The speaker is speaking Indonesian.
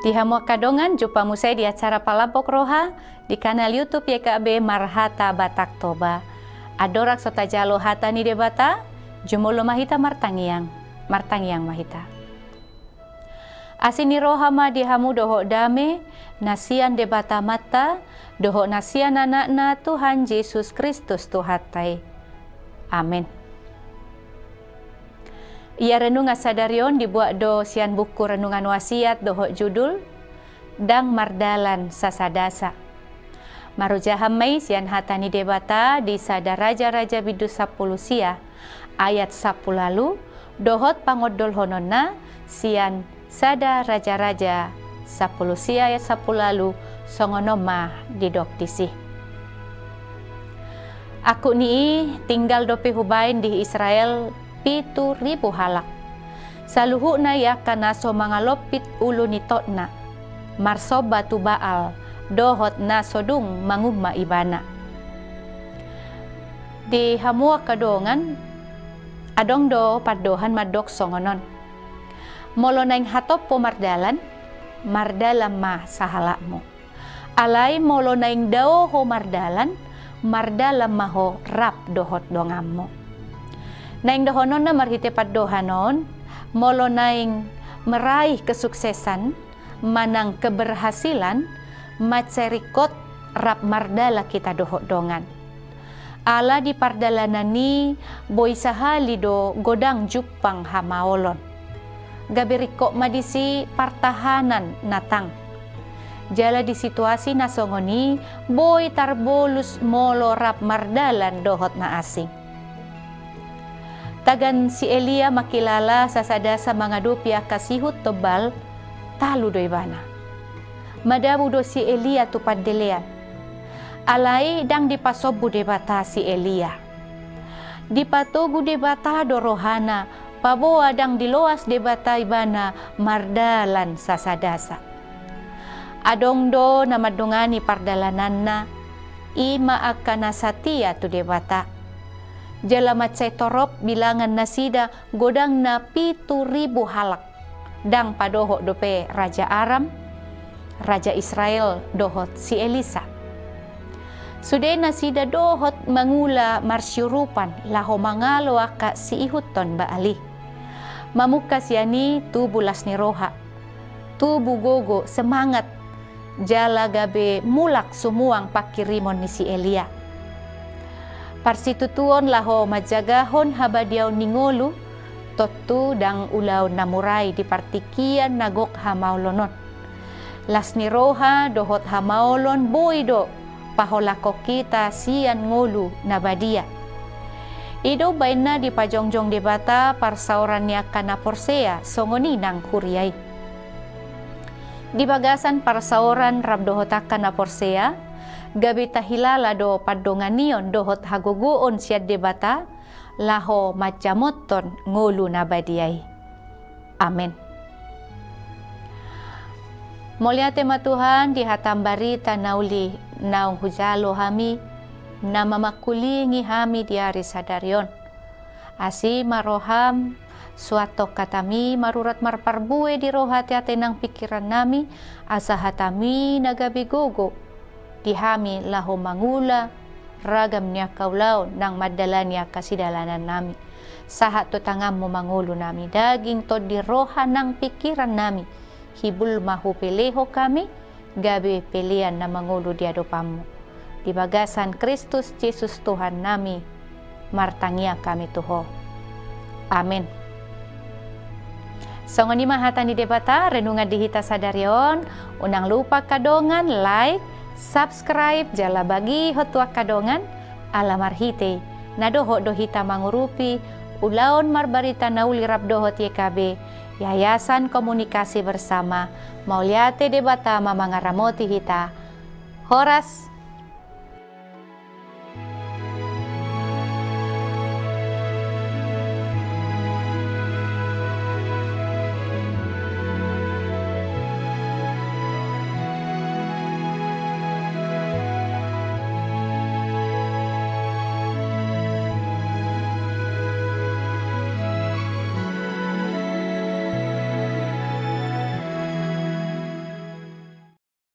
Di Hamua Kadongan, jumpa musai di acara Palampok Roha di kanal YouTube YKB Marhata Batak Toba. Adorak sota jalo hata ni debata, jumulo mahita martangiang mahita. Asini roha ma di hamu doho dame, nasian debata mata, doho nasian anak-na Tuhan Yesus Kristus Tuhatai. Amin. Ia renungan sadarion dibuat do sian buku renungan wasiat doho judul Dang Mardalan Sasadasa. Marujahamai sian hatani debata di sada raja-raja bidu 10 sia ayat 10 lalu dohot pangodol hononna sian sada raja-raja 10 sia ayat 10 lalu songonoma didok disi. Aku ni tinggal dope hubain di Israel 7.000 halak. Saluhu na ya kana so mangalopit ulo ni totna. Marso batu baal, dohot na sodung mangumma ibana. Di Hamua Kadongan, adong do padohan madok songonon. Molo naing hatop po mardalan mah sahalakmo. Alay molo naing dao ho mardalan maho rap dohot dongammo. Naing dohonon na marhite padohanon, molo naing meraih kesuksesan, manang keberhasilan, macerikot rap mardala kita dohot dongan. Ala di pardalanan ni boy sahali do godang jupang hamaolon. Gabiriko madisi partahanan natang. Jala di situasi nasongoni boy tarbolus molo rap mardalan dohot na asing. Tagan si Elia makilala sa sadasa mga dupya kasihut tebal talu do ibana. Madabu do si Elia tupad delean. Alai dang dipasobu debata si Elia. Dipatogu debata do rohana paboa dang diloas debata ibana mardalan sa sadasa. Adong do na madungani pardalananna ima akana satia tu debata. Jalamat say torop bilangan nasida godang na 7.000 halak. Dang padoho dope Raja Aram, Raja Israel dohot si Elisa. Sude nasida dohot mangula marsyurupan laho mangalo aka si ihuton baali. Mamukas yani tubulas ni roha. Tubu gogo semangat jala gabe mulak sumuang pakirimon ni si Elia. Parsitutuon laho majagahon habadiaw ningolu, totu dang ulaw namuray di partikian nagok hamaolonon. Las ni roha dohot hamaolon boydo paholako kita sian ngolu nabadia. Ido baina di pajongjong debata parsauran niya kana porsea songoni nang kuryay. Di bagasan parsauran rabdohotakan na porsea, gabi tahilala do padonganion dohot haguguon siya debata laho macamoton ngulu nabadiay. Amen. Mulyate matuhan di hatam barita nauli naung hujalo hami na mamakulingi hami di hari sadarion. Asi maroham suato katami marurat marparbue di rohati atenang pikiran nami asa hatami nagabigogo dihami laho mangula ragam niya kaulaw nang madala niya kasidalanan nami. Sahat to tangam mo mangulo nami daging to di roha ng pikiran nami. Hibul mahupeleho kami gabi pilihan na mangulo di adopamu. Di bagasan Kristus Jesus Tuhan nami martangia kami tuho. Amen. So ngani mahatan di debata renungan dihita sadarion unang lupa kadongan like subscribe jala bagi hotua kadongan alamarhite nadoho dohita mangurupi ulaon marbarita nauli rabdohot YKB Yayasan Komunikasi Bersama Mauliate debata mamangaramoti hita horas